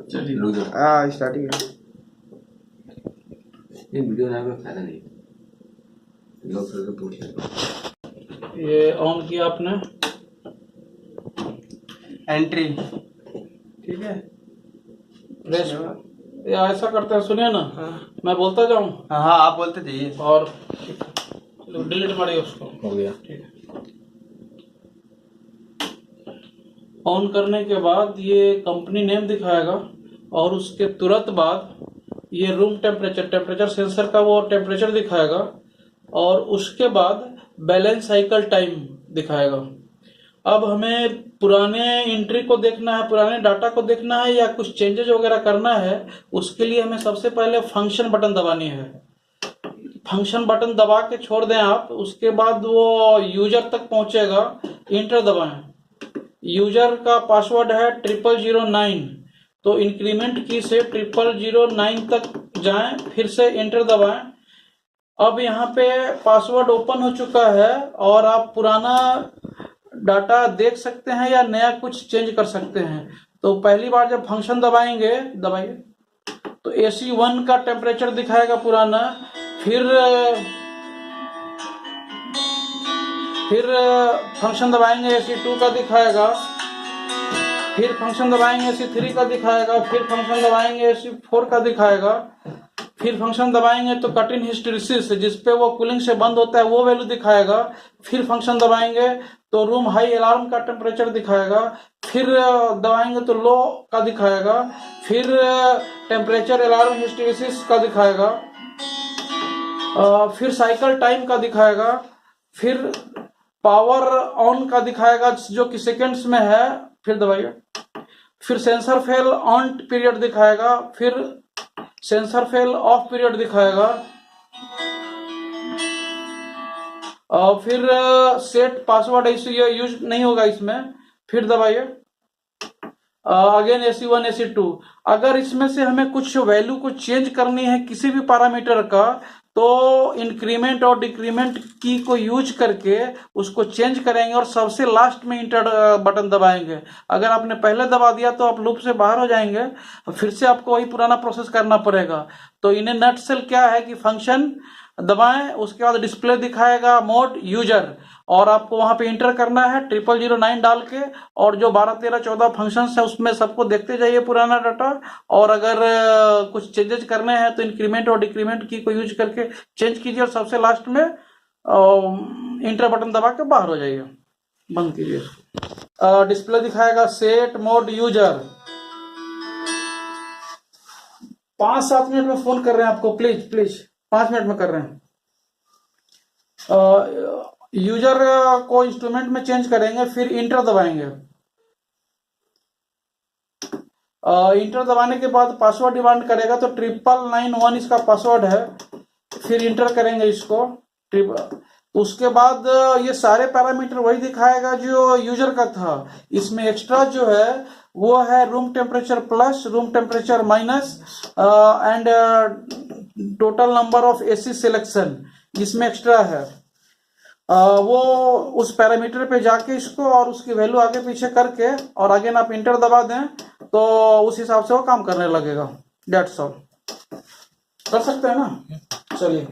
चलिए हाँ स्टार्टिंग है। ये वीडियो बनाने का फायदा नहीं, लोग फिर पूछेंगे। ये ऑन किया आपने, एंट्री ठीक है। प्रेस ये ऐसा करते हैं, सुनिए ना। हाँ मैं बोलता जाऊं हाँ आप बोलते जाइए। और डिलीट मारिए उसको। हो गया। ठीक है। ऑन करने के बाद ये कंपनी नेम दिखाएगा और उसके तुरंत बाद ये रूम टेम्परेचर सेंसर का वो टेम्परेचर दिखाएगा और उसके बाद बैलेंस साइकिल टाइम दिखाएगा। अब हमें पुराने एंट्री को देखना है, पुराने डाटा को देखना है या कुछ चेंजेज वगैरह करना है, उसके लिए हमें सबसे पहले फंक्शन बटन दबानी है। फंक्शन बटन दबा के छोड़ दें आप, उसके बाद वो यूजर तक पहुंचेगा, इंटर दबाएं। यूजर का पासवर्ड है 0009, तो इंक्रीमेंट की से 0009 तक जाएं, फिर से एंटर दबाएं। अब यहाँ पे पासवर्ड ओपन हो चुका है और आप पुराना डाटा देख सकते हैं या नया कुछ चेंज कर सकते हैं। तो पहली बार जब फंक्शन दबाएंगे, दबाइए, तो AC1 का टेम्परेचर दिखाएगा पुराना, फिर फंक्शन दबाएंगे AC2 का दिखाएगा, फिर फंक्शन दबाएंगे AC3 का दिखाएगा, फिर फंक्शन दबाएंगे AC4 का दिखाएगा, फिर फंक्शन दबाएंगे तो कट इन हिस्टेरिसिस जिसपे वो कूलिंग से बंद होता है वो वैल्यू दिखाएगा, फिर फंक्शन दबाएंगे तो रूम हाई अलार्म का टेम्परेचर दिखाएगा, फिर दबाएंगे तो लो का दिखाएगा, फिर टेम्परेचर अलार्म हिस्टेरिसिस का दिखाएगा, फिर साइकिल टाइम का दिखाएगा, फिर पावर ऑन का दिखाएगा जो कि सेकेंड्स में है, फिर दबाइए, फिर सेंसर फेल ऑन पीरियड दिखाएगा, फिर सेंसर फेल ऑफ पीरियड दिखाएगा, और फिर सेट पासवर्ड ऐसे यूज नहीं होगा इसमें, फिर दबाइए, अगेन AC1 AC2। अगर इसमें से हमें कुछ वैल्यू को चेंज करनी है किसी भी पैरामीटर का, तो इंक्रीमेंट और डिक्रीमेंट की को यूज करके उसको चेंज करेंगे और सबसे लास्ट में इंटर बटन दबाएंगे। अगर आपने पहले दबा दिया तो आप लूप से बाहर हो जाएंगे, फिर से आपको वही पुराना प्रोसेस करना पड़ेगा। तो इन्हें नटसेल क्या है कि फंक्शन दबाएं, उसके बाद डिस्प्ले दिखाएगा मोड यूजर, और आपको वहां पे इंटर करना है 0009 डाल के, और जो 12 13 14 फंक्शंस है उसमें सबको देखते जाइए पुराना डाटा, और अगर कुछ चेंजेस करने हैं तो इंक्रीमेंट और डिक्रीमेंट की को यूज करके चेंज कीजिए, और सबसे लास्ट में इंटर बटन दबा के बाहर हो जाइए, बंद कीजिए। डिस्प्ले दिखाएगा सेट मोड यूजर। 5-7 मिनट में फोन कर रहे हैं आपको, प्लीज प्लीज 5 मिनट में कर रहे हैं। यूजर को इंस्ट्रूमेंट में चेंज करेंगे, फिर इंटर दबाएंगे। इंटर दबाने के बाद पासवर्ड डिमांड करेगा, तो 9991 इसका पासवर्ड है, फिर इंटर करेंगे इसको। उसके बाद ये सारे पैरामीटर वही दिखाएगा जो यूजर का था। इसमें एक्स्ट्रा जो है वो है room temperature plus, room temperature minus, and total number of AC selection, इसमें एक्स्ट्रा है। वो उस पैरामीटर पे जाके इसको और उसकी वैल्यू आगे पीछे करके, और अगेन आप इंटर दबा दें तो उस हिसाब से वो काम करने लगेगा। That's all. कर सकते हैं ना, चलिए।